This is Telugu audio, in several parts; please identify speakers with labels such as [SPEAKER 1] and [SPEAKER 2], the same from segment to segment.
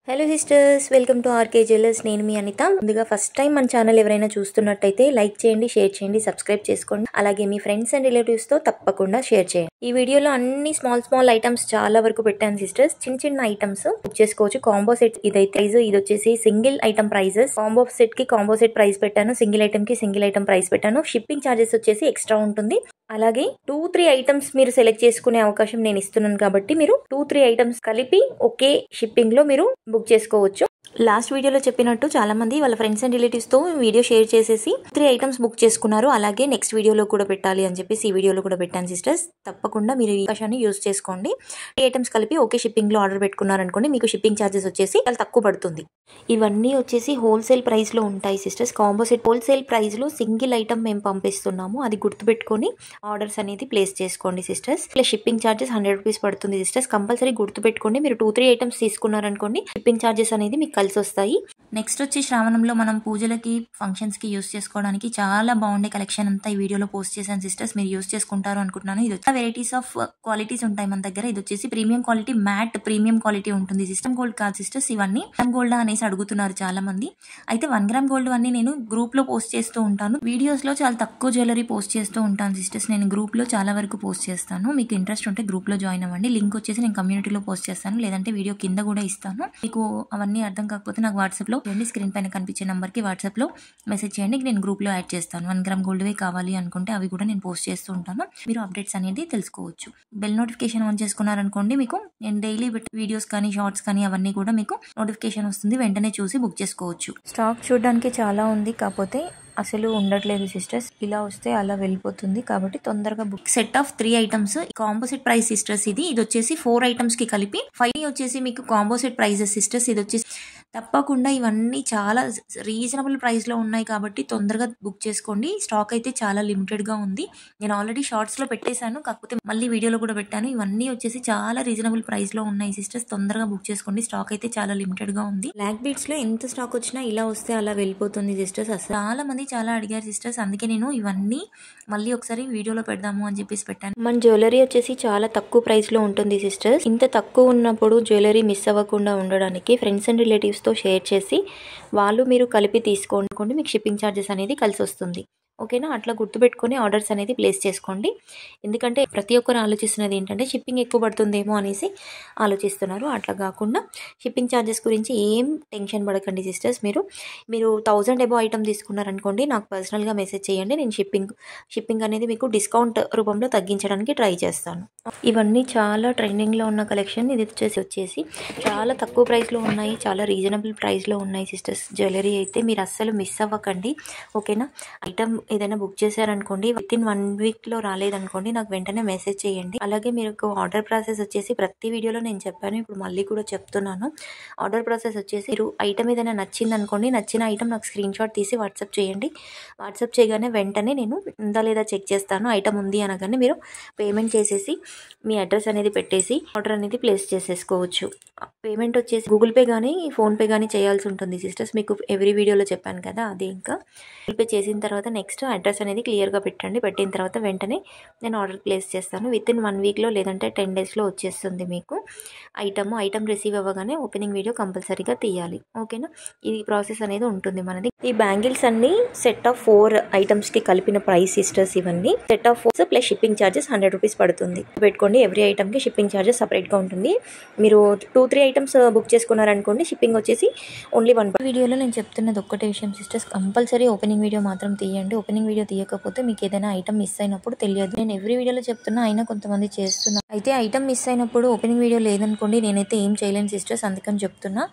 [SPEAKER 1] Hello sisters, welcome to RK Jewellers. నేను మీ అనిత. ముందుగా ఫస్ట్ టైం మన ఛానల్ ఎవరైనా చూస్తున్నట్టయితే లైక్ చేయండి, షేర్ చేయండి, సబ్స్క్రైబ్ చేసుకోండి. అలాగే మీ ఫ్రెండ్స్ అండ్ రిలేటివ్స్తో తప్పకుండా షేర్ చేయండి. ఈ వీడియోలో అన్ని స్మాల్ ఐటమ్స్ చాలా వరకు పెట్టాను సిస్టర్స్. చిన్న ఐటమ్స్ బుక్ చేసుకోవచ్చు. కాంబో సెట్ ఇదైతే ప్రైస్, ఇది వచ్చేసి single item prices. Combo set కి కాంబో సెట్ ప్రైస్ పెట్టాను, సింగిల్ ఐటమ్ కి సింగిల్ ఐటమ్ ప్రైస్ పెట్టాను. షిప్పింగ్ ఛార్జెస్ వచ్చేసి ఎక్స్ట్రా ఉంటుంది. అలాగే 2-3 ఐటమ్స్ మీరు సెలెక్ట్ చేసుకునే అవకాశం నేను ఇస్తున్నాను కాబట్టి మీరు 2-3 ఐటమ్స్ కలిపి ఒకే షిప్పింగ్ లో మీరు బుక్ చేసుకోవచ్చు. లాస్ట్ వీడియోలో చెప్పినట్టు చాలా మంది వాళ్ళ ఫ్రెండ్స్ అండ్ రిలేటివ్స్ తో వీడియో షేర్ చేసేసి 3 ఐటమ్స్ బుక్ చేసుకున్నారు. అలాగే నెక్స్ట్ వీడియోలో కూడా పెట్టాలి అని చెప్పేసి ఈ వీడియోలో కూడా పెట్టాను సిస్టర్స్. తప్పకుండా మీరు ఈ అవకాశాన్ని యూజ్ చేసుకోండి. 3 ఐటమ్స్ కలిపి ఒకే షిప్పింగ్ లో ఆర్డర్ పెట్టుకున్నారనుకోండి, మీకు షిప్పింగ్ ఛార్జెస్ వచ్చేసి చాలా తక్కువ పడుతుంది. ఇవన్నీ వచ్చేసి హోల్సేల్ ప్రైస్ లో ఉంటాయి sisters. Combo set wholesale price లో సింగిల్ ఐటమ్ మేము పంపిస్తున్నాము. అది గుర్తుపెట్టుకొని ఆర్డర్స్ అనేది ప్లేస్ చేసుకోండి సిస్టర్స్. ఇలా షిప్పింగ్ ఛార్జెస్ 100 రూపీస్ పడుతుంది సిస్టర్స్. కంపల్సరీ గుర్తుపెట్టుకోండి. మీరు 2-3 ఐటమ్స్ తీసుకున్నారనుకోండి, షిప్పింగ్ ఛార్జెస్ అనేది మీకు కలిసి వస్తాయి. నెక్స్ట్ వచ్చి శ్రావణంలో మనం పూజలకి, ఫంక్షన్స్ కి యూస్ చేసుకోవడానికి చాలా బాగుండే కలెక్షన్ అంతా ఈ వీడియోలో పోస్ట్ చేశాను సిస్టర్స్. మీరు యూస్ చేసుకుంటారు అనుకుంటున్నాను. ఇది వెరైటీస్ ఆఫ్ క్వాలిటీస్ ఉంటాయి మన దగ్గర. ఇది వచ్చేసి premium quality, mat premium quality ఉంటుంది. సిస్టమ్ గోల్డ్ కాదు సిస్టర్స్, ఇవన్నీ 1 గ్రామ్ గోల్డ్ అనేసి అడుగుతున్నారు చాలా మంది. అయితే 1 గ్రామ్ గోల్డ్ అన్ని నేను గ్రూప్ లో పోస్ట్ చేస్తూ ఉంటాను. వీడియోస్ లో చాలా తక్కువ జ్యువెలరీ పోస్ట్ చేస్తూ ఉంటాను సిస్టర్స్. నేను గ్రూప్ లో చాలా వరకు పోస్ట్ చేస్తాను. మీకు ఇంట్రెస్ట్ ఉంటే గ్రూప్ లో జాయిన్ అవ్వండి. లింక్ వచ్చేసి నేను కమ్యూనిటీలో పోస్ట్ చేస్తాను, లేదంటే వీడియో కింద కూడా ఇస్తాను. మీకు అవన్నీ అర్థం కాకపోతే నాకు వాట్సాప్ లో స్క్రీన్ పైన కనిపించే నంబర్ కి వాట్సాప్ లో మెసేజ్ చేయండి. నేను గ్రూప్ లో యాడ్ చేస్తాను. 1 గ్రామ్ గోల్డ్ వే కావాలి అనుకుంటే అవి కూడా నేను పోస్ట్ చేస్తూ ఉంటాను. మీరు అప్డేట్స్ అనేది తెలుసుకోవచ్చు. బెల్ నోటిఫికేషన్ ఆన్ చేసుకున్నారనుకోండి, మీకు నేను డైలీ వీడియోస్ కానీ షార్ట్స్ కానీ అవన్నీ కూడా మీకు నోటిఫికేషన్ వస్తుంది. వెంటనే చూసి బుక్ చేసుకోవచ్చు. స్టాక్ చూడడానికి చాలా ఉంది, కాకపోతే అసలు ఉండట్లేదు సిస్టర్స్. ఇలా వస్తే అలా వెళ్ళిపోతుంది, కాబట్టి తొందరగా book. Set of 3 items combo set price sisters. ఇది వచ్చేసి 4 ఐటమ్స్ కి కలిపి 5 వచ్చేసి మీకు కాంబో సెట్ ప్రైజెస్ సిస్టర్స్. ఇది వచ్చేసి తప్పకుండా ఇవన్నీ చాలా రీజనబుల్ ప్రైస్ లో ఉన్నాయి కాబట్టి తొందరగా బుక్ చేసుకోండి. స్టాక్ అయితే చాలా లిమిటెడ్ గా ఉంది. నేను ఆల్రెడీ షార్ట్స్ లో పెట్టేశాను, కాకపోతే మళ్ళీ వీడియోలో కూడా పెట్టాను. ఇవన్నీ వచ్చేసి చాలా రీజనబుల్ ప్రైస్ లో ఉన్నాయి సిస్టర్స్. తొందరగా బుక్ చేసుకోండి. స్టాక్ అయితే చాలా లిమిటెడ్ గా ఉంది. బ్లాక్ బీడ్స్ లో ఎంత స్టాక్ వచ్చినా ఇలా వస్తే అలా వెళ్ళిపోతుంది సిస్టర్స్. అసలు చాలా మంది చాలా అడిగారు సిస్టర్స్, అందుకే నేను ఇవన్నీ మళ్ళీ ఒకసారి వీడియోలో పెడదాము అని చెప్పేసి పెట్టాను. మన జ్యువెలరీ వచ్చేసి చాలా తక్కువ ప్రైస్ లో ఉంటుంది సిస్టర్స్. ఇంత తక్కువ ఉన్నప్పుడు జ్యువెలరీ మిస్ అవ్వకుండా ఉండడానికి ఫ్రెండ్స్ అండ్ రిలేటివ్స్ తో షేర్ చేసి వాళ్ళు మీరు కలిపి తీసుకోండి. మీకు షిప్పింగ్ ఛార్జెస్ అనేది కలిసి వస్తుంది. ఓకేనా? అట్లా గుర్తుపెట్టుకొని ఆర్డర్స్ అనేది ప్లేస్ చేసుకోండి. ఎందుకంటే ప్రతి ఒక్కరు ఆలోచిస్తున్నది ఏంటంటే షిప్పింగ్ ఎక్కువ పడుతుందేమో అనేసి ఆలోచిస్తున్నారు. అట్లా కాకుండా షిప్పింగ్ ఛార్జెస్ గురించి ఏం టెన్షన్ పడకండి సిస్టర్స్. మీరు 1000 అబో ఐటమ్ తీసుకున్నారనుకోండి, నాకు పర్సనల్గా మెసేజ్ చేయండి. నేను షిప్పింగ్ అనేది మీకు డిస్కౌంట్ రూపంలో తగ్గించడానికి ట్రై చేస్తాను. ఇవన్నీ చాలా ట్రెండింగ్లో ఉన్న కలెక్షన్. ఇది వచ్చేసి చాలా తక్కువ ప్రైస్లో ఉన్నాయి, చాలా రీజనబుల్ ప్రైస్లో ఉన్నాయి సిస్టర్స్. జ్యువెలరీ అయితే మీరు అస్సలు మిస్ అవ్వకండి. ఓకేనా? ఐటమ్ ఏదైనా బుక్ చేశారనుకోండి, విత్-ఇన్ 1 వీక్లో రాలేదనుకోండి, నాకు వెంటనే మెసేజ్ చేయండి. అలాగే మీకు ఆర్డర్ ప్రాసెస్ వచ్చేసి ప్రతి వీడియోలో నేను చెప్పాను, ఇప్పుడు మళ్ళీ కూడా చెప్తున్నాను. ఆర్డర్ ప్రాసెస్ వచ్చేసి మీరు ఐటమ్ ఏదైనా నచ్చింది అనుకోండి, నచ్చిన ఐటమ్ నాకు స్క్రీన్ షాట్ తీసి వాట్సాప్ చేయండి. వాట్సాప్ చేయగానే వెంటనే నేను ఉందా లేదా చెక్ చేస్తాను. ఐటమ్ ఉంది అనగానే మీరు పేమెంట్ చేసేసి మీ అడ్రస్ అనేది పెట్టేసి ఆర్డర్ అనేది ప్లేస్ చేసేసుకోవచ్చు. పేమెంట్ వచ్చేసి గూగుల్ పే కానీ ఫోన్పే కానీ చేయాల్సి ఉంటుంది సిస్టర్స్. మీకు ఎవ్రీ వీడియోలో చెప్పాను కదా, అది ఇంకా గూగుల్ పే చేసిన తర్వాత నెక్స్ట్ అడ్రస్ అనేది క్లియర్గా పెట్టండి. పెట్టిన తర్వాత వెంటనే నేను ఆర్డర్ ప్లేస్ చేస్తాను. విత్-ఇన్ 1 వీక్లో లేదంటే 10 డేస్లో వచ్చేస్తుంది మీకు ఐటమ్ రిసీవ్ అవ్వగానే ఓపెనింగ్ వీడియో కంపల్సరీగా తీయాలి. ఓకేనా? ఈ ప్రాసెస్ అనేది ఉంటుంది మనది. ఈ బ్యాంగిల్స్ అన్ని సెట్ ఆఫ్ 4 ఐటమ్స్కి కలిపిన ప్రైస్ సిస్టర్స్. ఇవన్నీ set of 4 plus shipping charges 100 rupees పడుతుంది. పెట్టుకోండి. ఎవ్రీ ఐటమ్కి షిప్పింగ్ ఛార్జెస్ సపరేట్గా ఉంటుంది. మీరు 2-3 ఐటమ్స్ బుక్ చేసుకున్నారనుకోండి, షిప్పింగ్ వచ్చేసి ఓన్లీ 1. వీడియోలో నేను చెప్తున్నది ఒక్కటే విషయం సిస్టర్స్, కంపల్సరీ ఓపెనింగ్ వీడియో మాత్రం తీయండి. ఓపెనింగ్ వీడియో తీయకపోతే మీకు ఏదైనా ఐటమ్ మిస్ అయినప్పుడు తెలియదు. నేను ఎవ్రీ వీడియోలో చెప్తున్నా, అయినా కొంతమంది చేస్తున్నా. అయితే ఐటమ్ మిస్ అయినప్పుడు ఓపెనింగ్ వీడియో లేదనుకోండి, నేనైతే ఏం చేయలేను సిస్టర్స్, అందుకని చెప్తున్నా.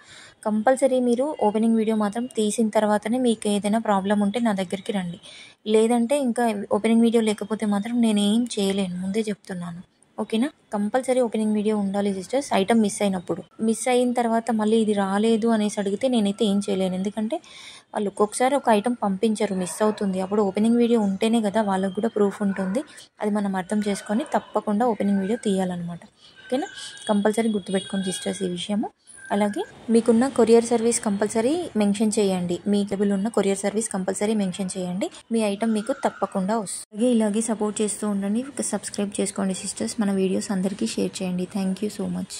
[SPEAKER 1] కంపల్సరీ మీరు ఓపెనింగ్ వీడియో మాత్రం తీసిన తర్వాతనే మీకు ఏదైనా ప్రాబ్లం ఉంటే నా దగ్గరికి రండి. లేదంటే ఇంకా ఓపెనింగ్ వీడియో లేకపోతే మాత్రం నేనేం చేయలేను, ముందే చెప్తున్నాను. ఓకేనా? కంపల్సరీ ఓపెనింగ్ వీడియో ఉండాలి సిస్టర్స్. ఐటమ్ మిస్ అయిన తర్వాత మళ్ళీ ఇది రాలేదు అనేసి అడిగితే నేనైతే ఏం చేయలేను. ఎందుకంటే వాళ్ళు ఒక్కొక్కసారి ఒక ఐటమ్ పంపించరు, మిస్ అవుతుంది. అప్పుడు ఓపెనింగ్ వీడియో ఉంటేనే కదా వాళ్ళకు కూడా ప్రూఫ్ ఉంటుంది. అది మనం అర్థం చేసుకొని తప్పకుండా ఓపెనింగ్ వీడియో తీయాలన్నమాట. ఓకేనా? కంపల్సరీ గుర్తుపెట్టుకోండి సిస్టర్స్ ఈ విషయము. అలాగే మీకున్న కొరియర్ సర్వీస్ కంపల్సరీ మెన్షన్ చేయండి. మీ కేబుల్ ఉన్న కొరియర్ సర్వీస్ కంపల్సరీ మెన్షన్ చేయండి. మీ ఐటమ్ మీకు తప్పకుండా వస్తుంది. ఇలాగే సపోర్ట్ చేస్తూ ఉండండి. సబ్స్క్రైబ్ చేసుకోండి సిస్టర్స్. మన వీడియోస్ అందరికీ షేర్ చేయండి. Thank you so much.